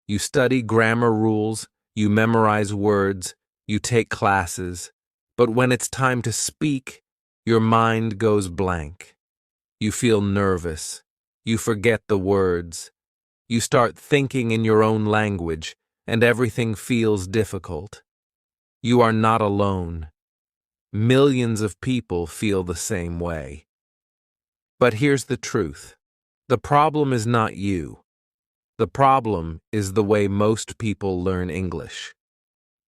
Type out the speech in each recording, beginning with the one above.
You study grammar rules, you memorize words, you take classes, but when it's time to speak, your mind goes blank. You feel nervous. You forget the words. You start thinking in your own language, and everything feels difficult. You are not alone. Millions of people feel the same way. But here's the truth. The problem is not you. The problem is the way most people learn English.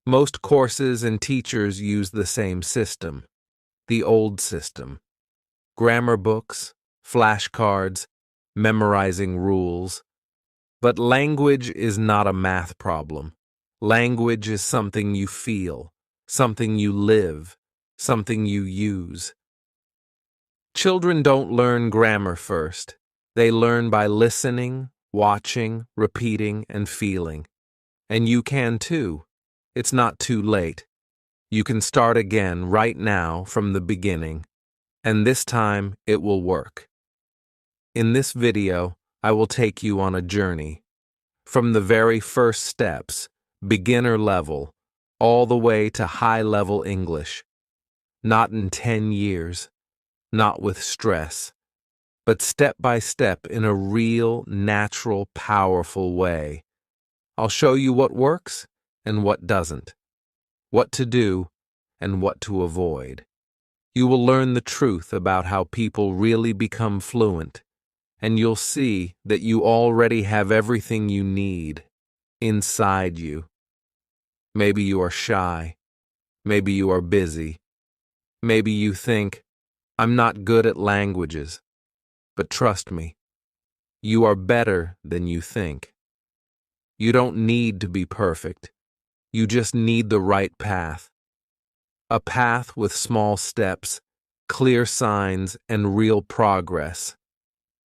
Most courses and teachers use the same system, the old system. Grammar books, flashcards, memorizing rules. But language is not a math problem. Language is something you feel, something you live, something you use. Children don't learn grammar first. They learn by listening, watching, repeating, and feeling. And you can too. It's not too late. You can start again right now from the beginning. And this time it will work. In this video, I will take you on a journey. From the very first steps, beginner level, all the way to high-level English. Not in 10 years, not with stress, but step by step in a real, natural, powerful way. I'll show you what works and what doesn't, what to do and what to avoid. You will learn the truth about how people really become fluent, and you'll see that you already have everything you need inside you. Maybe you are shy. Maybe you are busy. Maybe you think, I'm not good at languages. But trust me, you are better than you think. You don't need to be perfect. You just need the right path. A path with small steps, clear signs, and real progress.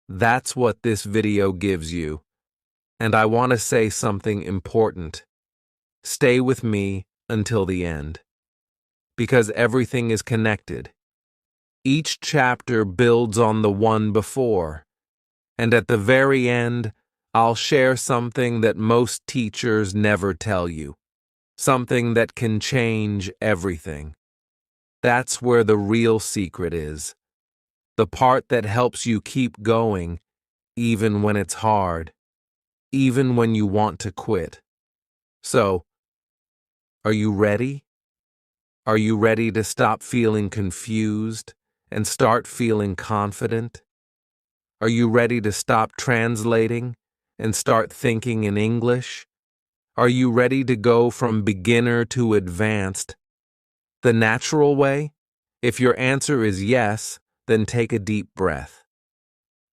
That's what this video gives you. And I want to say something important. Stay with me until the end. Because everything is connected. Each chapter builds on the one before. And at the very end, I'll share something that most teachers never tell you. Something that can change everything. That's where the real secret is. The part that helps you keep going, even when it's hard, even when you want to quit. So, are you ready? Are you ready to stop feeling confused and start feeling confident? Are you ready to stop translating and start thinking in English? Are you ready to go from beginner to advanced the natural way? If your answer is yes, then take a deep breath.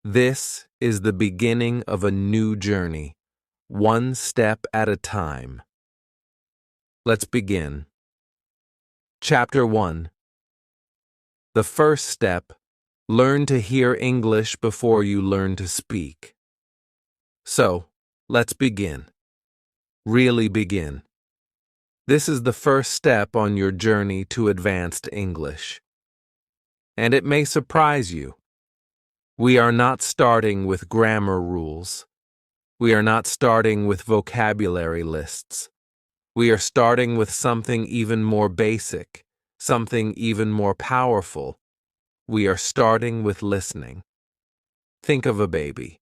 This is the beginning of a new journey, one step at a time. Let's begin. Chapter 1. The first step, learn to hear English before you learn to speak. So, let's begin. Really begin. This is the first step on your journey to advanced English. And it may surprise you. We are not starting with grammar rules. We are not starting with vocabulary lists. We are starting with something even more basic, something even more powerful. We are starting with listening. Think of a baby.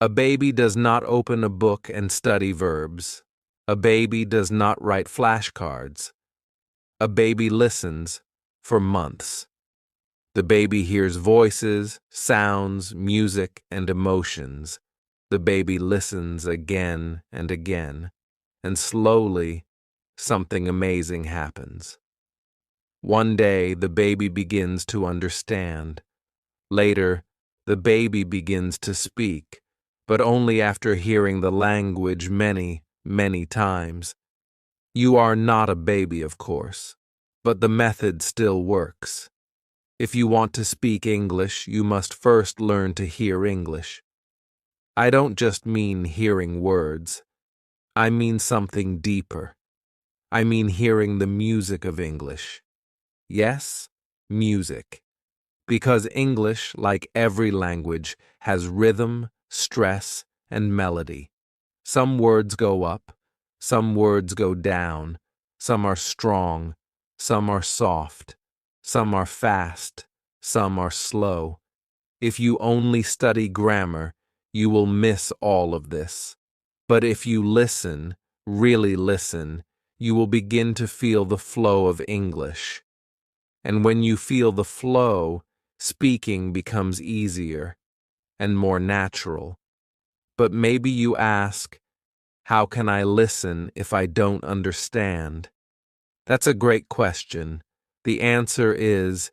A baby does not open a book and study verbs. A baby does not write flashcards. A baby listens for months. The baby hears voices, sounds, music, and emotions. The baby listens again and again, and slowly, something amazing happens. One day, the baby begins to understand. Later, the baby begins to speak, but only after hearing the language many, many times. You are not a baby, of course, but the method still works. If you want to speak English, you must first learn to hear English. I don't just mean hearing words. I mean something deeper. I mean hearing the music of English. Yes, music. Because English, like every language, has rhythm, stress, and melody. Some words go up, some words go down, some are strong, some are soft, some are fast, some are slow. If you only study grammar, you will miss all of this. But if you listen, really listen, you will begin to feel the flow of English. And when you feel the flow, speaking becomes easier and more natural. But maybe you ask, how can I listen if I don't understand? That's a great question. The answer is,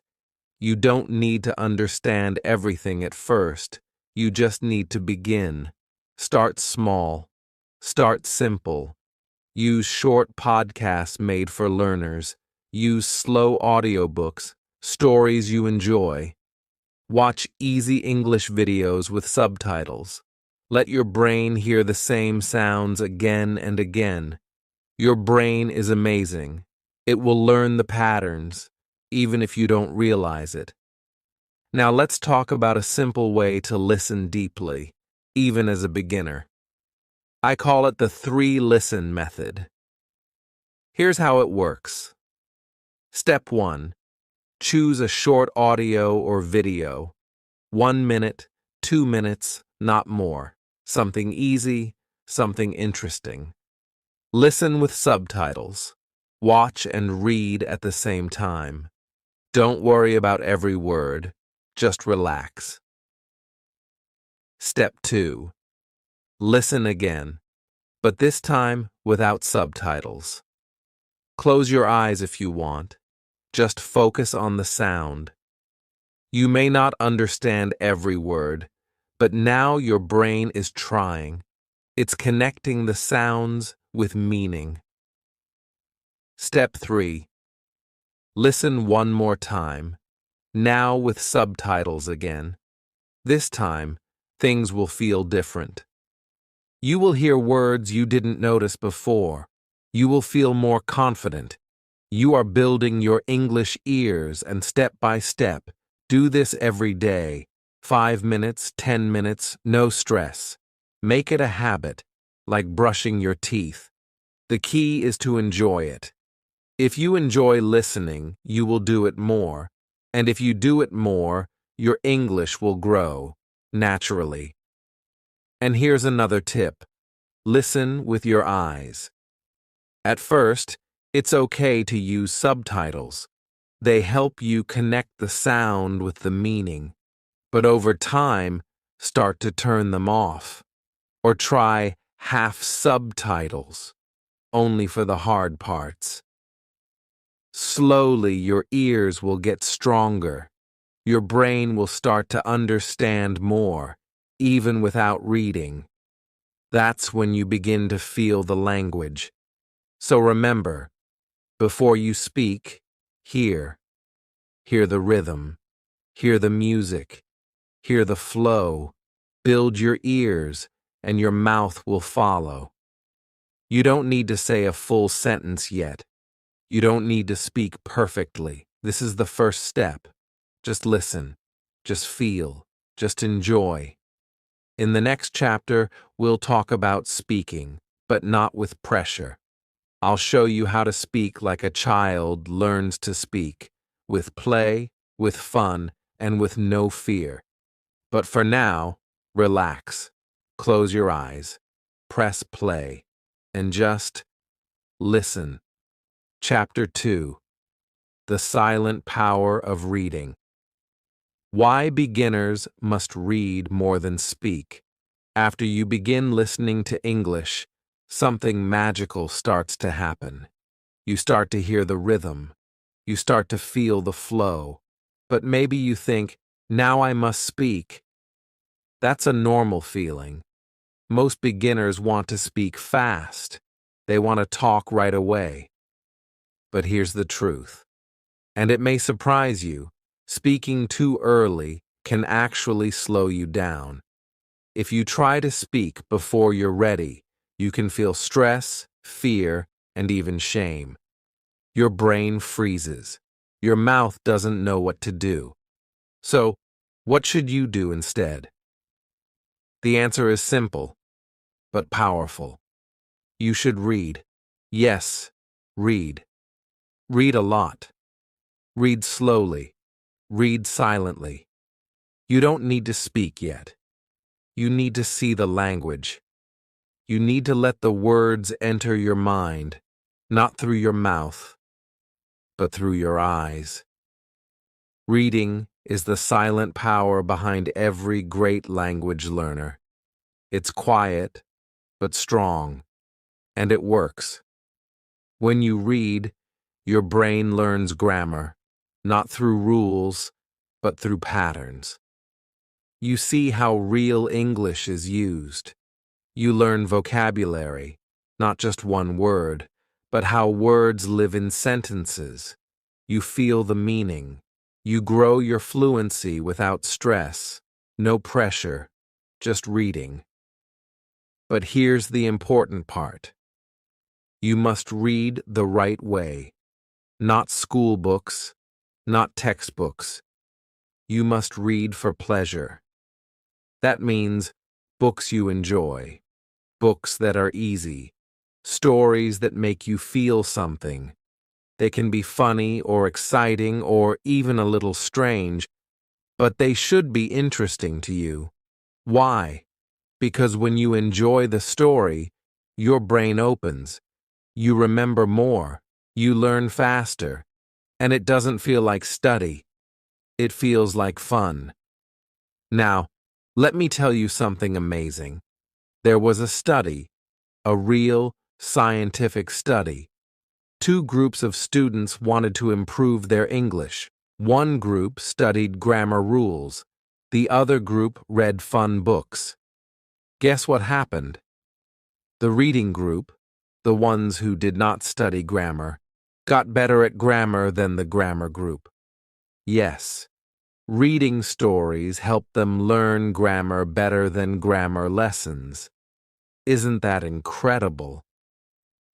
you don't need to understand everything at first. You just need to begin. Start small. Start simple. Use short podcasts made for learners. Use slow audiobooks, stories you enjoy. Watch easy English videos with subtitles. Let your brain hear the same sounds again and again. Your brain is amazing. It will learn the patterns, even if you don't realize it. Now let's talk about a simple way to listen deeply, even as a beginner. I call it the 3-listen method. Here's how it works. Step 1. Choose a short audio or video. 1 minute, 2 minutes, not more. Something easy, something interesting. Listen with subtitles. Watch and read at the same time. Don't worry about every word. Just relax. Step 2. Listen again, but this time without subtitles. Close your eyes if you want. Just focus on the sound. You may not understand every word, but now your brain is trying. It's connecting the sounds with meaning. Step 3. Listen one more time, now with subtitles again. This time, things will feel different. You will hear words you didn't notice before. You will feel more confident. You are building your English ears, and step by step, do this every day. 5 minutes, 10 minutes, no stress. Make it a habit, like brushing your teeth. The key is to enjoy it. If you enjoy listening, you will do it more. And if you do it more, your English will grow, naturally. And here's another tip. Listen with your eyes. At first, it's okay to use subtitles. They help you connect the sound with the meaning. But over time, start to turn them off. Or try half subtitles, only for the hard parts. Slowly, your ears will get stronger. Your brain will start to understand more, even without reading. That's when you begin to feel the language. So remember, before you speak, hear. Hear the rhythm. Hear the music. Hear the flow. Build your ears, and your mouth will follow. You don't need to say a full sentence yet. You don't need to speak perfectly. This is the first step. Just listen. Just feel. Just enjoy. In the next chapter, we'll talk about speaking, but not with pressure. I'll show you how to speak like a child learns to speak, with play, with fun, and with no fear. But for now, relax. Close your eyes. Press play. And just listen. Chapter 2. The Silent Power of Reading. Why beginners must read more than speak. After you begin listening to English, something magical starts to happen. You start to hear the rhythm. You start to feel the flow. But maybe you think, now I must speak. That's a normal feeling. Most beginners want to speak fast. They want to talk right away. But here's the truth. And it may surprise you. Speaking too early can actually slow you down. If you try to speak before you're ready, you can feel stress, fear, and even shame. Your brain freezes. Your mouth doesn't know what to do. So, what should you do instead? The answer is simple. but powerful. You should read. Yes, read. Read a lot. Read slowly. Read silently. You don't need to speak yet. You need to see the language. You need to let the words enter your mind, not through your mouth, but through your eyes. Reading is the silent power behind every great language learner. It's quiet, but strong, and it works. When you read, your brain learns grammar, not through rules, but through patterns. You see how real English is used. You learn vocabulary, not just one word, but how words live in sentences. You feel the meaning. You grow your fluency without stress, no pressure, just reading. But here's the important part. You must read the right way, not school books, not textbooks. You must read for pleasure. That means books you enjoy, books that are easy, stories that make you feel something. They can be funny or exciting or even a little strange, but they should be interesting to you. Why? Because when you enjoy the story, your brain opens, you remember more, you learn faster, and it doesn't feel like study. It feels like fun. Now, let me tell you something amazing. There was a study, a real scientific study. Two groups of students wanted to improve their English. One group studied grammar rules. The other group read fun books. Guess what happened? The reading group, the ones who did not study grammar, got better at grammar than the grammar group. Yes, reading stories helped them learn grammar better than grammar lessons. Isn't that incredible?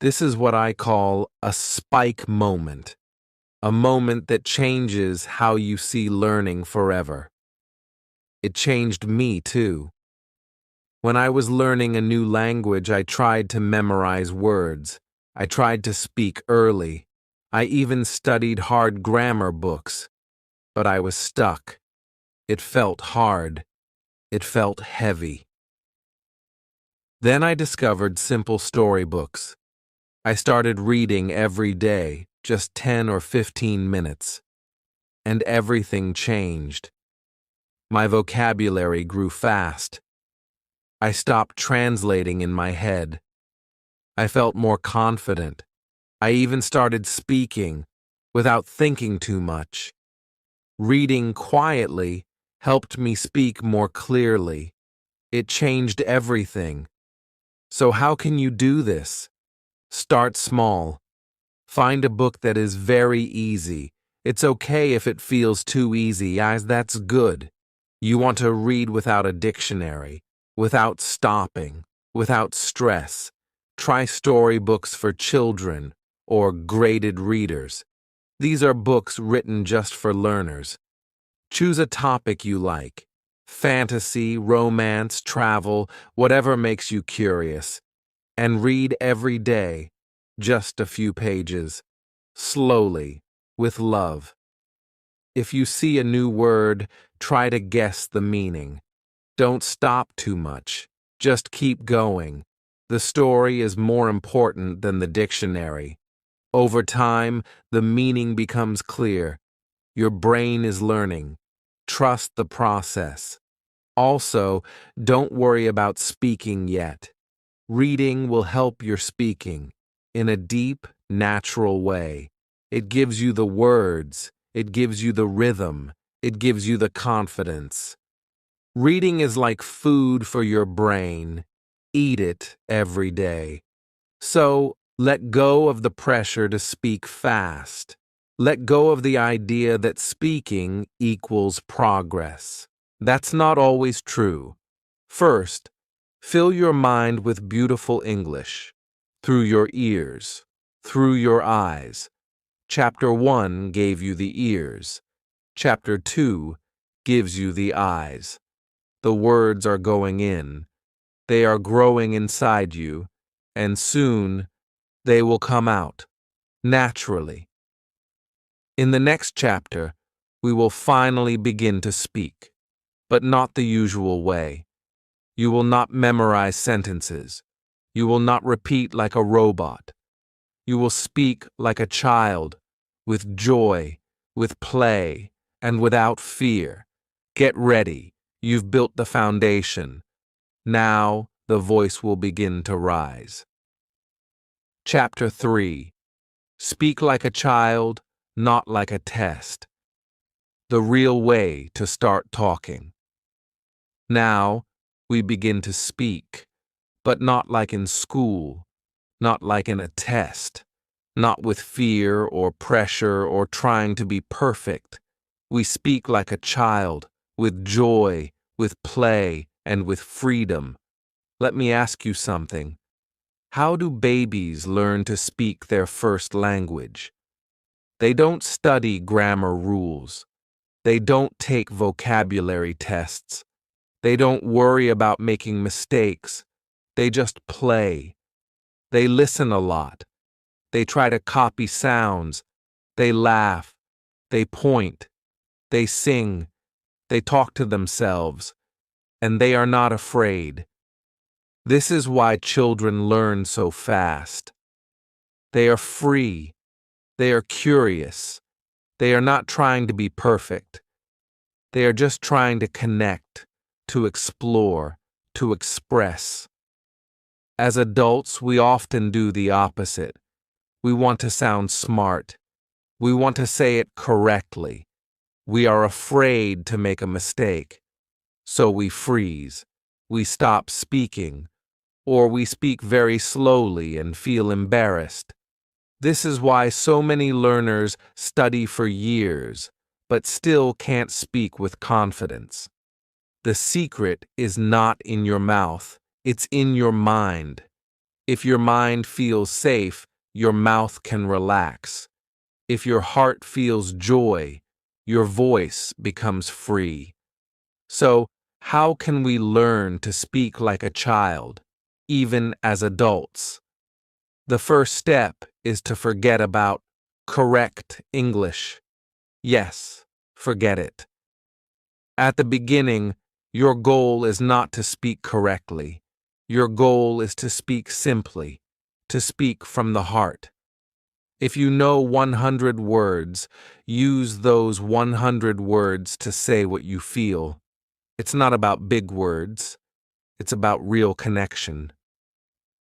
This is what I call a spike moment, a moment that changes how you see learning forever. It changed me too. When I was learning a new language, I tried to memorize words. I tried to speak early. I even studied hard grammar books. But I was stuck. It felt hard. It felt heavy. Then I discovered simple storybooks. I started reading every day, just 10 or 15 minutes. And everything changed. My vocabulary grew fast. I stopped translating in my head. I felt more confident. I even started speaking without thinking too much. Reading quietly helped me speak more clearly. It changed everything. So how can you do this? Start small. Find a book that is very easy. It's okay if it feels too easy, as that's good. You want to read without a dictionary, without stopping, without stress. Try storybooks for children or graded readers. These are books written just for learners. Choose a topic you like. Fantasy, romance, travel, whatever makes you curious. And read every day, just a few pages, slowly, with love. If you see a new word, try to guess the meaning. Don't stop too much. Just keep going. The story is more important than the dictionary. Over time, the meaning becomes clear. Your brain is learning. Trust the process. Also, don't worry about speaking yet. Reading will help your speaking in a deep, natural way. It gives you the words, it gives you the rhythm, it gives you the confidence. Reading is like food for your brain. Eat it every day. So, let go of the pressure to speak fast. Let go of the idea that speaking equals progress. That's not always true. First, fill your mind with beautiful English, through your ears, through your eyes. Chapter 1 gave you the ears. Chapter 2 gives you the eyes. The words are going in. They are growing inside you, and soon they will come out, naturally. In the next chapter, we will finally begin to speak, but not the usual way. You will not memorize sentences. You will not repeat like a robot. You will speak like a child, with joy, with play, and without fear. Get ready. You've built the foundation. Now the voice will begin to rise. Chapter 3. Speak like a child, not like a test. The real way to start talking. Now we begin to speak, but not like in school, not like in a test, not with fear or pressure or trying to be perfect. We speak like a child, with joy, with play, and with freedom. Let me ask you something. How do babies learn to speak their first language? They don't study grammar rules. They don't take vocabulary tests. They don't worry about making mistakes. They just play. They listen a lot. They try to copy sounds. They laugh. They point. They sing. They talk to themselves. And they are not afraid. This is why children learn so fast. They are free. They are curious. They are not trying to be perfect. They are just trying to connect, to explore, to express. As adults, we often do the opposite. We want to sound smart. We want to say it correctly. We are afraid to make a mistake. So we freeze. We stop speaking. Or we speak very slowly and feel embarrassed. This is why so many learners study for years, but still can't speak with confidence. The secret is not in your mouth, it's in your mind. If your mind feels safe, your mouth can relax. If your heart feels joy, your voice becomes free. So, how can we learn to speak like a child, even as adults? The first step is to forget about correct English. Yes, forget it. At the beginning, your goal is not to speak correctly. Your goal is to speak simply, to speak from the heart. If you know 100 words, use those 100 words to say what you feel. It's not about big words. It's about real connection.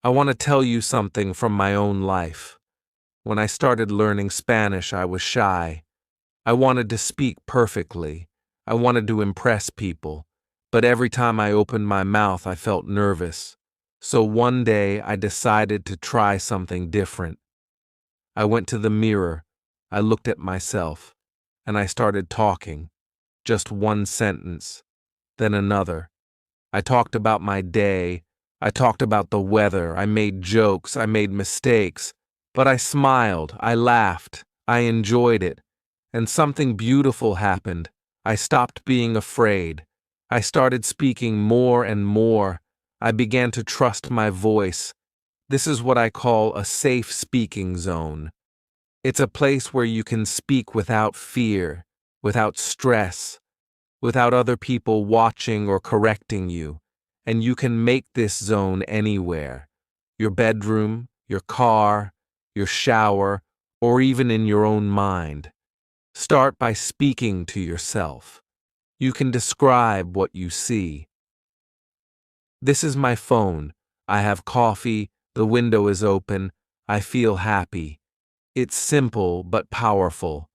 I want to tell you something from my own life. When I started learning Spanish, I was shy. I wanted to speak perfectly. I wanted to impress people. But every time I opened my mouth, I felt nervous. So one day, I decided to try something different. I went to the mirror. I looked at myself. And I started talking. Just one sentence. Then another. I talked about my day. I talked about the weather. I made jokes. I made mistakes. But I smiled. I laughed. I enjoyed it. And something beautiful happened. I stopped being afraid. I started speaking more and more. I began to trust my voice. This is what I call a safe speaking zone. It's a place where you can speak without fear, without stress, without other people watching or correcting you. And you can make this zone anywhere. Your bedroom, your car, your shower, or even in your own mind. Start by speaking to yourself. You can describe what you see. This is my phone. I have coffee. The window is open. I feel happy. It's simple but powerful.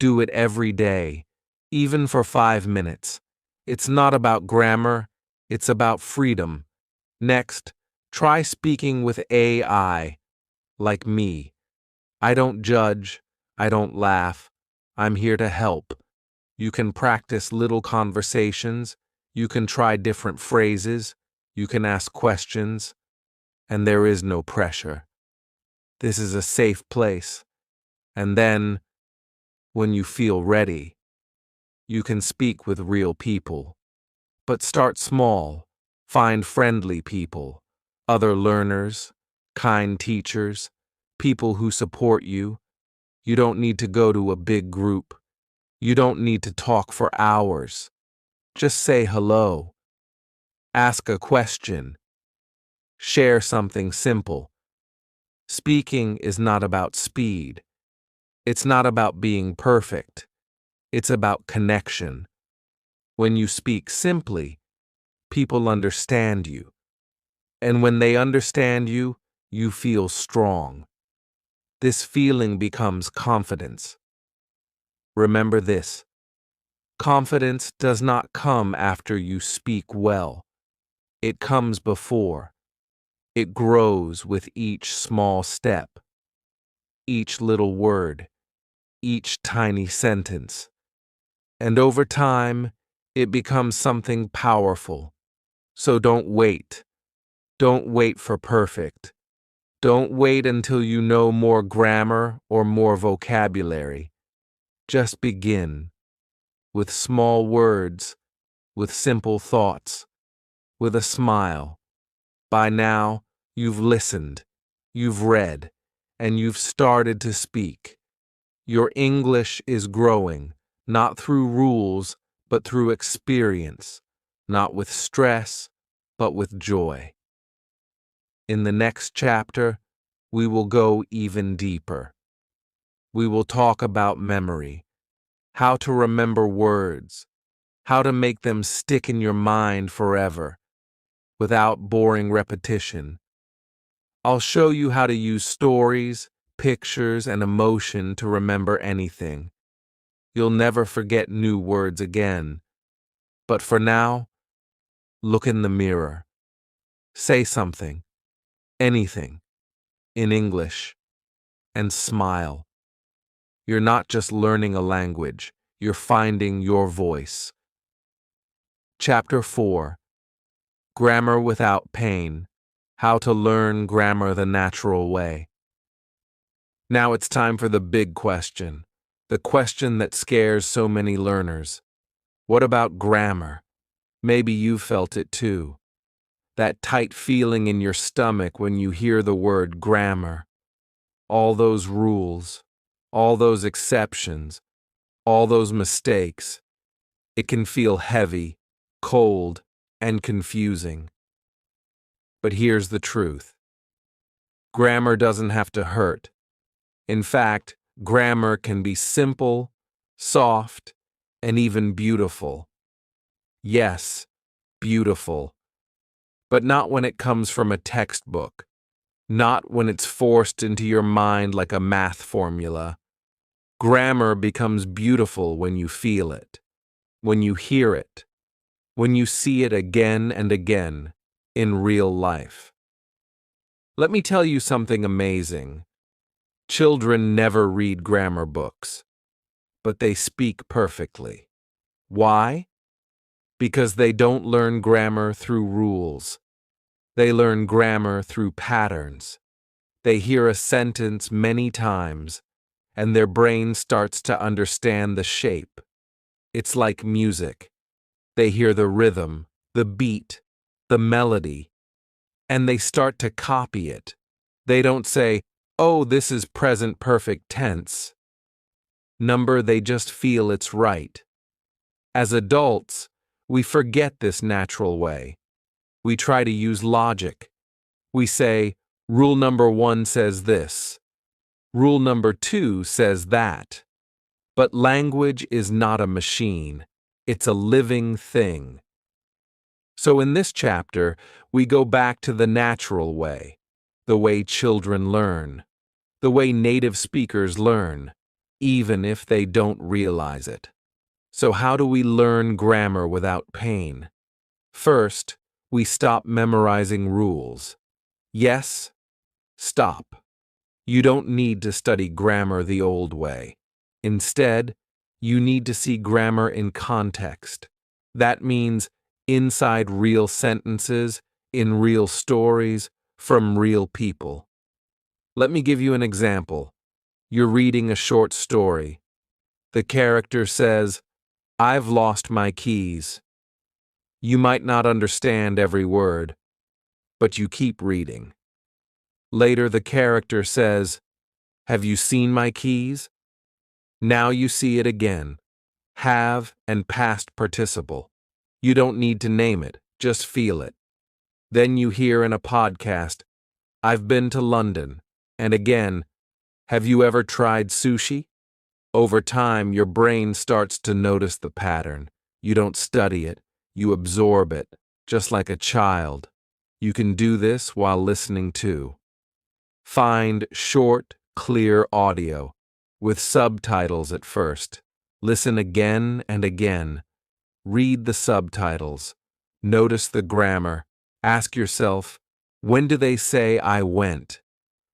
Do it every day, even for 5 minutes. It's not about grammar. It's about freedom. Next, try speaking with AI, like me. I don't judge. I don't laugh. I'm here to help. You can practice little conversations. You can try different phrases. You can ask questions. And there is no pressure. This is a safe place. And then, when you feel ready, you can speak with real people. But start small. Find friendly people, other learners, kind teachers, people who support you. You don't need to go to a big group. You don't need to talk for hours. Just say hello. Ask a question. Share something simple. Speaking is not about speed. It's not about being perfect. It's about connection. When you speak simply, people understand you. And when they understand you, you feel strong. This feeling becomes confidence. Remember this: confidence does not come after you speak well. It comes before. It grows with each small step, each little word, each tiny sentence. And over time, it becomes something powerful. So don't wait. Don't wait for perfect. Don't wait until you know more grammar or more vocabulary. Just begin with small words, with simple thoughts, with a smile. By now, you've listened, you've read, and you've started to speak. Your English is growing, not through rules, but through experience, not with stress, but with joy. In the next chapter, we will go even deeper. We will talk about memory, how to remember words, how to make them stick in your mind forever, without boring repetition. I'll show you how to use stories, pictures, and emotion to remember anything. You'll never forget new words again. But for now, look in the mirror. Say something, anything, in English, and smile. You're not just learning a language, you're finding your voice. Chapter 4: Grammar Without Pain. How to Learn Grammar the Natural Way. Now it's time for the big question, the question that scares so many learners. What about grammar? Maybe you felt it too. That tight feeling in your stomach when you hear the word grammar. All those rules, all those exceptions, all those mistakes. It can feel heavy, cold, and confusing. But here's the truth. Grammar doesn't have to hurt. In fact, grammar can be simple, soft, and even beautiful. Yes, beautiful. But not when it comes from a textbook. Not when it's forced into your mind like a math formula. Grammar becomes beautiful when you feel it, when you hear it, when you see it again and again in real life. Let me tell you something amazing. Children never read grammar books, but they speak perfectly. Why? Because they don't learn grammar through rules. They learn grammar through patterns. They hear a sentence many times, and their brain starts to understand the shape. It's like music. They hear the rhythm, the beat, the melody, and they start to copy it. They don't say, "Oh, this is present perfect tense." They just feel it's right. As adults, we forget this natural way. We try to use logic. We say, rule number 1 says this. Rule number 2 says that. But language is not a machine. It's a living thing. So in this chapter, we go back to the natural way, the way children learn, the way native speakers learn, even if they don't realize it. So how do we learn grammar without pain? First, we stop memorizing rules. Yes, stop. You don't need to study grammar the old way. Instead, you need to see grammar in context. That means inside real sentences, in real stories, from real people. Let me give you an example. You're reading a short story. The character says, "I've lost my keys." You might not understand every word, but you keep reading. Later, the character says, "Have you seen my keys?" Now you see it again. Have and past participle. You don't need to name it, just feel it. Then you hear in a podcast, "I've been to London." And again, "Have you ever tried sushi?" Over time, your brain starts to notice the pattern. You don't study it, you absorb it, just like a child. You can do this while listening too. Find short, clear audio, with subtitles at first. Listen again and again. Read the subtitles. Notice the grammar. Ask yourself, when do they say "I went"?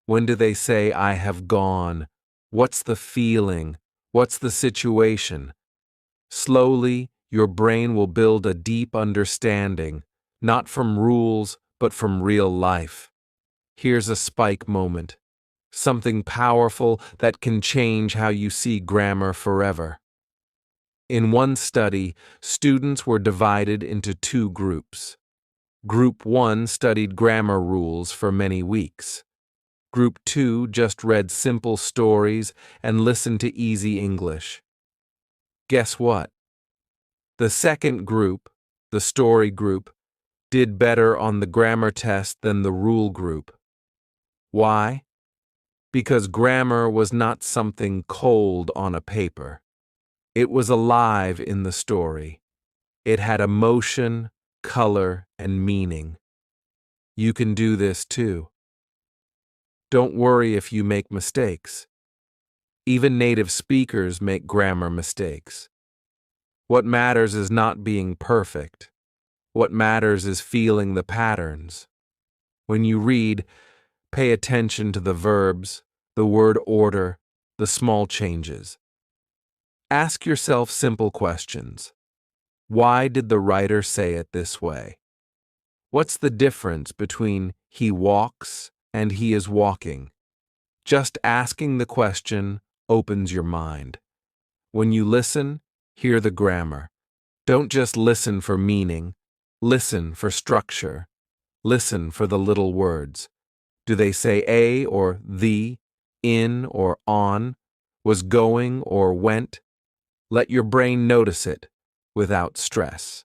When do they say "I have gone"? What's the feeling? What's the situation? Slowly, your brain will build a deep understanding, not from rules, but from real life. Here's a spike moment. Something powerful that can change how you see grammar forever. In one study, students were divided into two groups. Group 1 studied grammar rules for many weeks. Group 2 just read simple stories and listened to easy English. Guess what? The second group, the story group, did better on the grammar test than the rule group. Why? Because grammar was not something cold on a paper. It was alive in the story. It had emotion, color, and meaning. You can do this too. Don't worry if you make mistakes. Even native speakers make grammar mistakes. What matters is not being perfect. What matters is feeling the patterns. When you read, pay attention to the verbs, the word order, the small changes. Ask yourself simple questions. Why did the writer say it this way? What's the difference between "he walks" and "he is walking"? Just asking the question opens your mind. When you listen, hear the grammar. Don't just listen for meaning. Listen for structure. Listen for the little words. Do they say "a" or "the", "in" or "on", "was going" or "went"? Let your brain notice it without stress.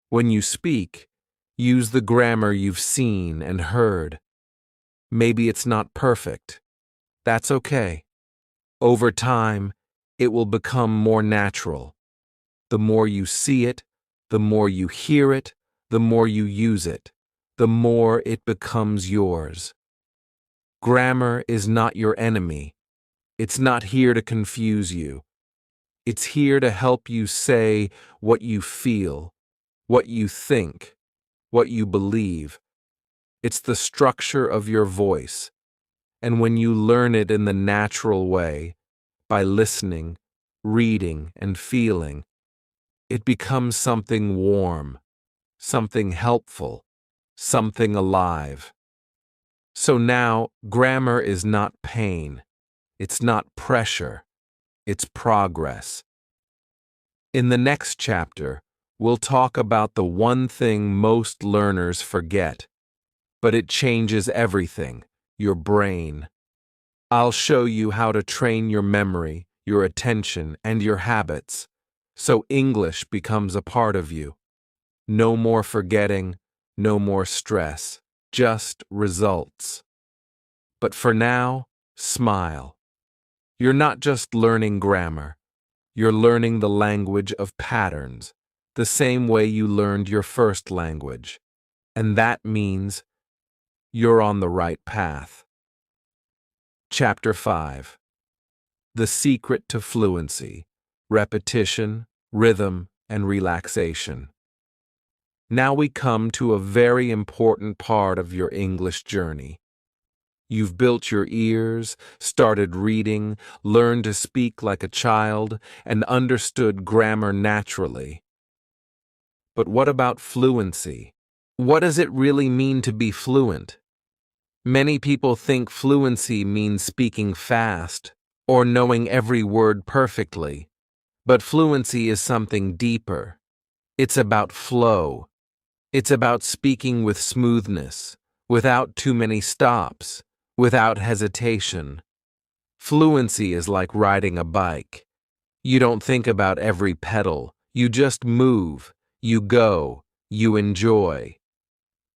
When you speak, use the grammar you've seen and heard. Maybe it's not perfect. That's okay. Over time, it will become more natural. The more you see it, the more you hear it, the more you use it, the more it becomes yours. Grammar is not your enemy. It's not here to confuse you. It's here to help you say what you feel, what you think, what you believe. It's the structure of your voice. And when you learn it in the natural way, by listening, reading, and feeling, it becomes something warm, something helpful, something alive. So now, grammar is not pain. It's not pressure. It's progress. In the next chapter, we'll talk about the one thing most learners forget, but it changes everything: your brain. I'll show you how to train your memory, your attention, and your habits, so English becomes a part of you. No more forgetting, no more stress, just results. But for now, smile. You're not just learning grammar. You're learning the language of patterns, the same way you learned your first language. And that means you're on the right path. Chapter 5. The Secret to Fluency: Repetition, Rhythm, and Relaxation. Now we come to a very important part of your English journey. You've built your ears, started reading, learned to speak like a child, and understood grammar naturally. But what about fluency? What does it really mean to be fluent? Many people think fluency means speaking fast or knowing every word perfectly, but fluency is something deeper. It's about flow. It's about speaking with smoothness, without too many stops, without hesitation. Fluency is like riding a bike. You don't think about every pedal. You just move, you go, you enjoy.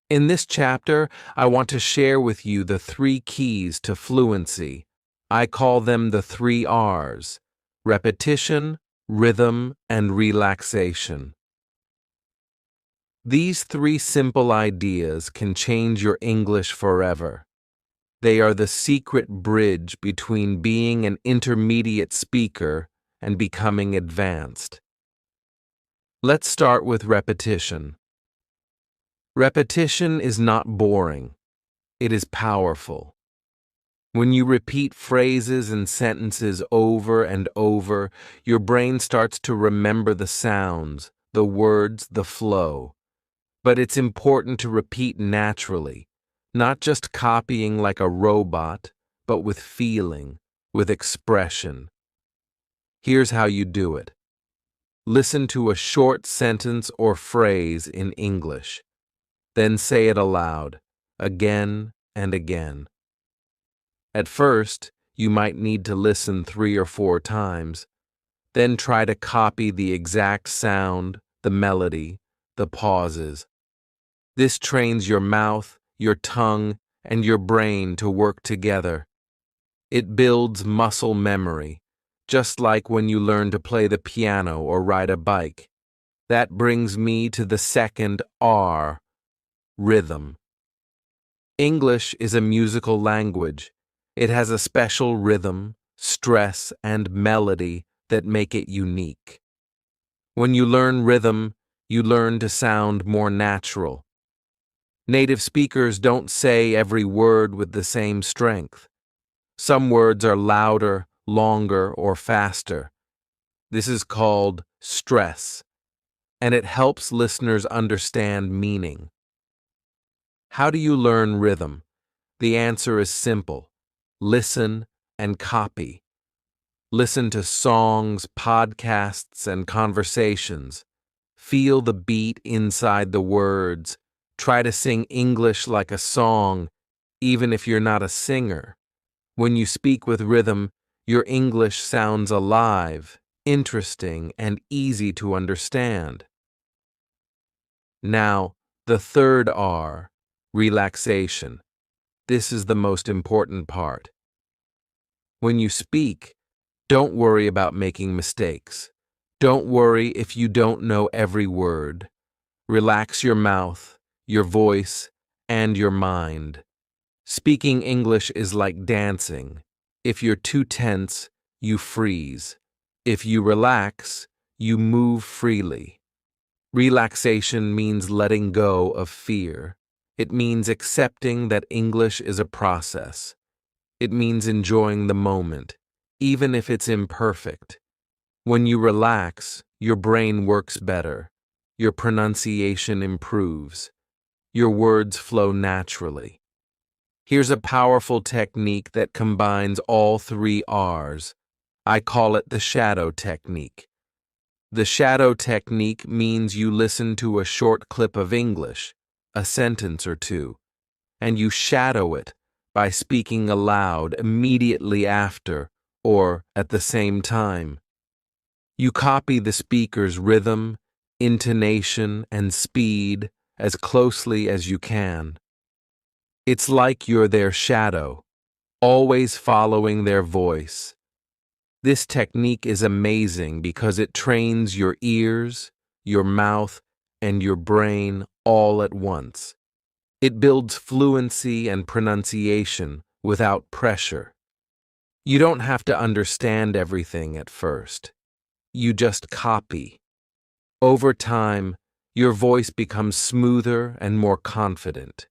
In this chapter, I want to share with you the 3 keys to fluency. I call them the 3 R's: repetition, rhythm, and relaxation. These 3 simple ideas can change your English forever. They are the secret bridge between being an intermediate speaker and becoming advanced. Let's start with repetition. Repetition is not boring. It is powerful. When you repeat phrases and sentences over and over, your brain starts to remember the sounds, the words, the flow. But it's important to repeat naturally, not just copying like a robot, but with feeling, with expression. Here's how you do it. Listen to a short sentence or phrase in English. Then say it aloud, again and again. At first, you might need to listen 3 or 4 times. Then try to copy the exact sound, the melody, the pauses. This trains your mouth, your tongue, and your brain to work together. It builds muscle memory, just like when you learn to play the piano or ride a bike. That brings me to the second R, rhythm. English is a musical language. It has a special rhythm, stress, and melody that make it unique. When you learn rhythm, you learn to sound more natural. Native speakers don't say every word with the same strength. Some words are louder, longer, or faster. This is called stress, and it helps listeners understand meaning. How do you learn rhythm? The answer is simple. Listen and copy. Listen to songs, podcasts, and conversations. Feel the beat inside the words. Try to sing English like a song, even if you're not a singer. When you speak with rhythm, your English sounds alive, interesting, and easy to understand. Now, the third R, relaxation. This is the most important part. When you speak, don't worry about making mistakes. Don't worry if you don't know every word. Relax your mouth, your voice, and your mind. Speaking English is like dancing. If you're too tense, you freeze. If you relax, you move freely. Relaxation means letting go of fear. It means accepting that English is a process. It means enjoying the moment, even if it's imperfect. When you relax, your brain works better. Your pronunciation improves. Your words flow naturally. Here's a powerful technique that combines all 3 R's. I call it the shadow technique. The shadow technique means you listen to a short clip of English, a sentence or two, and you shadow it by speaking aloud immediately after or at the same time. You copy the speaker's rhythm, intonation, and speed as closely as you can. It's like you're their shadow, always following their voice. This technique is amazing because it trains your ears, your mouth, and your brain all at once. It builds fluency and pronunciation without pressure. You don't have to understand everything at first. You just copy. Over time, your voice becomes smoother and more confident.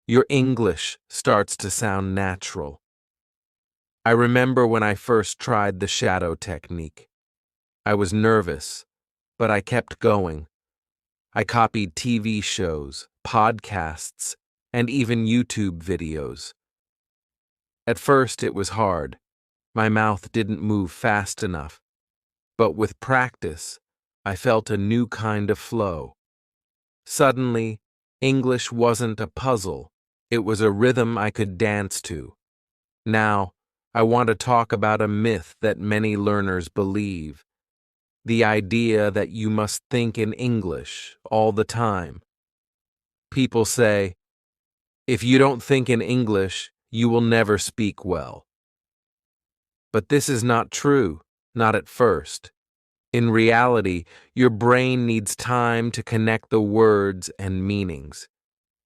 Your English starts to sound natural. I remember when I first tried the shadow technique. I was nervous, but I kept going. I copied TV shows, podcasts, and even YouTube videos. At first, it was hard. My mouth didn't move fast enough. But with practice, I felt a new kind of flow. Suddenly, English wasn't a puzzle. It was a rhythm I could dance to. Now, I want to talk about a myth that many learners believe. The idea that you must think in English all the time. People say, if you don't think in English, you will never speak well. But this is not true, not at first. In reality, your brain needs time to connect the words and meanings.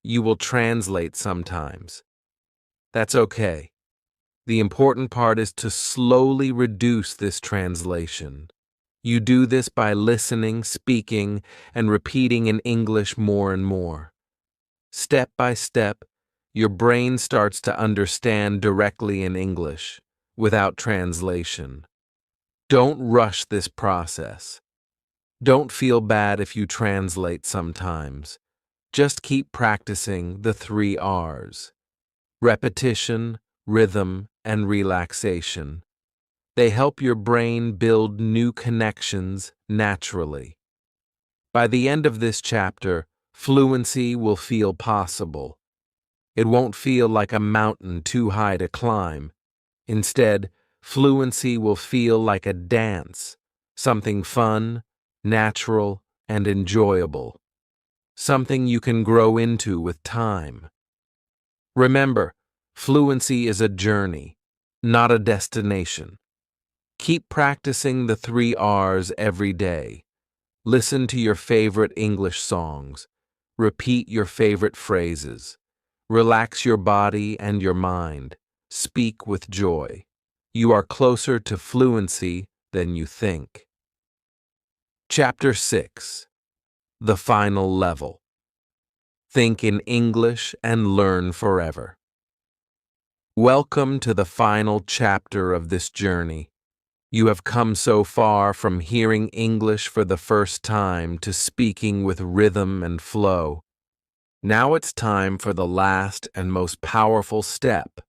You will translate sometimes. That's okay. The important part is to slowly reduce this translation. You do this by listening, speaking, and repeating in English more and more. Step by step, your brain starts to understand directly in English, without translation. Don't rush this process. Don't feel bad if you translate sometimes. Just keep practicing the 3 R's. Repetition, rhythm, and relaxation. They help your brain build new connections naturally. By the end of this chapter, fluency will feel possible. It won't feel like a mountain too high to climb. Instead, fluency will feel like a dance, something fun, natural, and enjoyable. Something you can grow into with time. Remember, fluency is a journey, not a destination. Keep practicing the 3 R's every day. Listen to your favorite English songs. Repeat your favorite phrases. Relax your body and your mind. Speak with joy. You are closer to fluency than you think. Chapter 6. The Final Level. Think in English and learn forever. Welcome to the final chapter of this journey. You have come so far from hearing English for the first time to speaking with rhythm and flow. Now it's time for the last and most powerful step,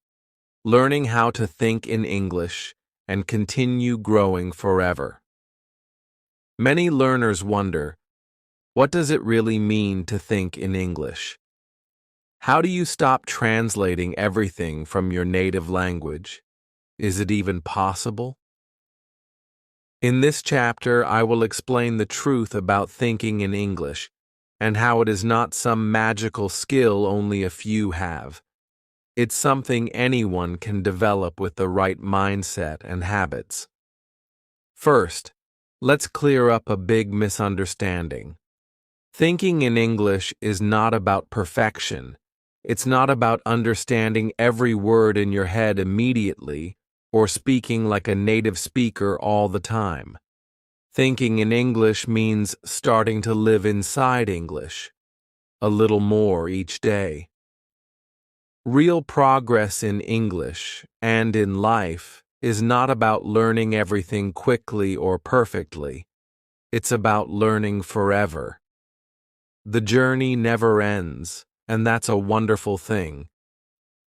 learning how to think in English and continue growing forever. Many learners wonder, what does it really mean to think in English? How do you stop translating everything from your native language? Is it even possible? In this chapter, I will explain the truth about thinking in English and how it is not some magical skill only a few have. It's something anyone can develop with the right mindset and habits. First, let's clear up a big misunderstanding. Thinking in English is not about perfection. It's not about understanding every word in your head immediately or speaking like a native speaker all the time. Thinking in English means starting to live inside English, a little more each day. Real progress in English and in life is not about learning everything quickly or perfectly. It's about learning forever. The journey never ends, and that's a wonderful thing.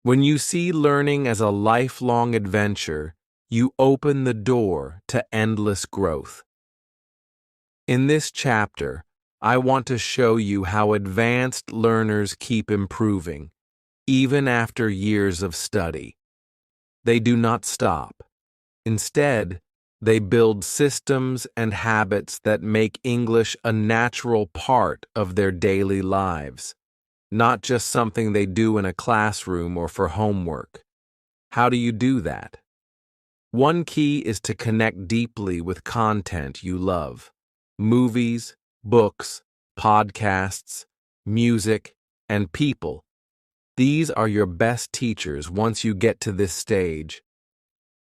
When you see learning as a lifelong adventure, you open the door to endless growth. In this chapter, I want to show you how advanced learners keep improving, even after years of study. They do not stop. Instead, they build systems and habits that make English a natural part of their daily lives, not just something they do in a classroom or for homework. How do you do that? One key is to connect deeply with content you love. Movies, books, podcasts, music, and people. These are your best teachers once you get to this stage.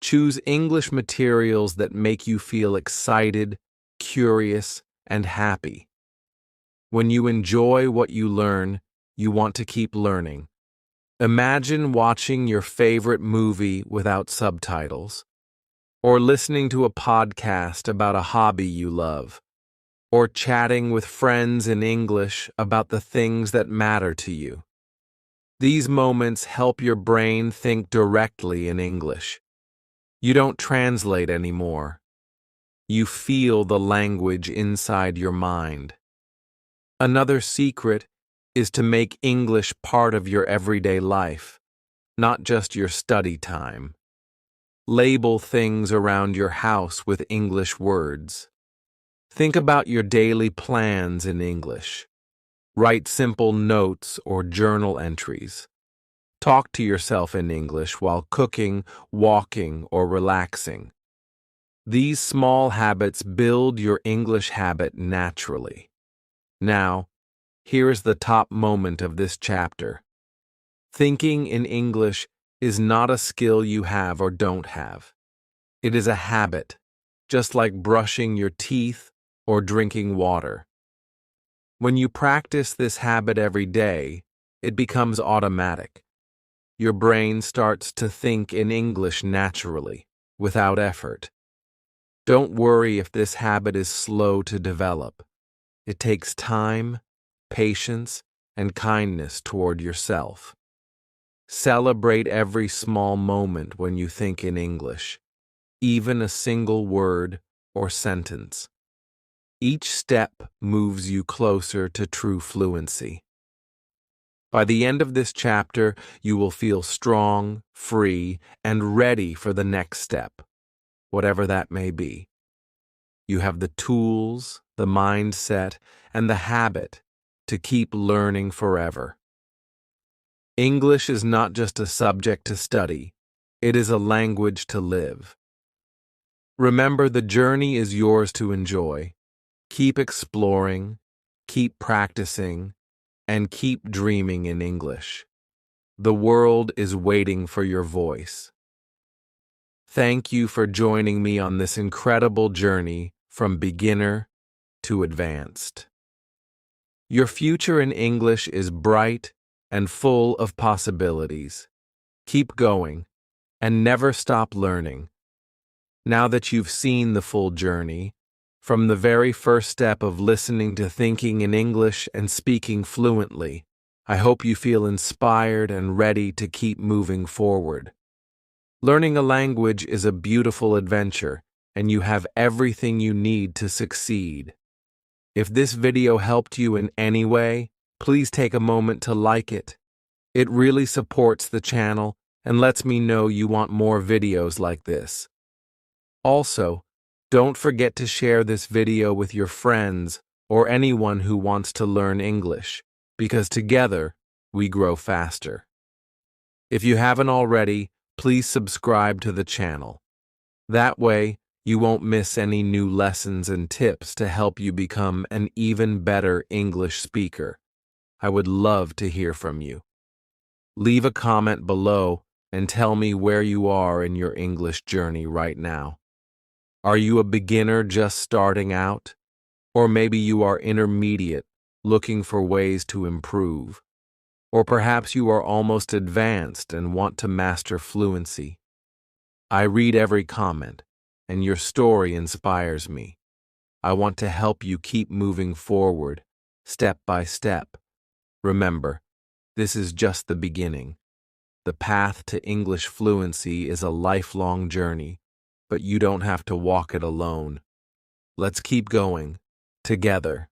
Choose English materials that make you feel excited, curious, and happy. When you enjoy what you learn, you want to keep learning. Imagine watching your favorite movie without subtitles, or listening to a podcast about a hobby you love, or chatting with friends in English about the things that matter to you. These moments help your brain think directly in English. You don't translate anymore. You feel the language inside your mind. Another secret is to make English part of your everyday life, not just your study time. Label things around your house with English words. Think about your daily plans in English. Write simple notes or journal entries. Talk to yourself in English while cooking, walking, or relaxing. These small habits build your English habit naturally. Now, here is the top moment of this chapter. Thinking in English is not a skill you have or don't have. It is a habit, just like brushing your teeth or drinking water. When you practice this habit every day, it becomes automatic. Your brain starts to think in English naturally, without effort. Don't worry if this habit is slow to develop. It takes time, patience, and kindness toward yourself. Celebrate every small moment when you think in English, even a single word or sentence. Each step moves you closer to true fluency. By the end of this chapter, you will feel strong, free, and ready for the next step, whatever that may be. You have the tools, the mindset, and the habit to keep learning forever. English is not just a subject to study, it is a language to live. Remember, the journey is yours to enjoy. Keep exploring, keep practicing, and keep dreaming in English. The world is waiting for your voice. Thank you for joining me on this incredible journey from beginner to advanced. Your future in English is bright and full of possibilities. Keep going and never stop learning. Now that you've seen the full journey, from the very first step of listening to thinking in English and speaking fluently, I hope you feel inspired and ready to keep moving forward. Learning a language is a beautiful adventure, and you have everything you need to succeed. If this video helped you in any way, please take a moment to like it. It really supports the channel and lets me know you want more videos like this. Also, don't forget to share this video with your friends or anyone who wants to learn English, because together we grow faster. If you haven't already, please subscribe to the channel. That way, you won't miss any new lessons and tips to help you become an even better English speaker. I would love to hear from you. Leave a comment below and tell me where you are in your English journey right now. Are you a beginner just starting out? Or maybe you are intermediate, looking for ways to improve? Or perhaps you are almost advanced and want to master fluency? I read every comment, and your story inspires me. I want to help you keep moving forward, step by step. Remember, this is just the beginning. The path to English fluency is a lifelong journey, but you don't have to walk it alone. Let's keep going, together.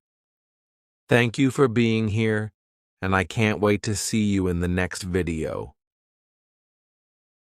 Thank you for being here, and I can't wait to see you in the next video.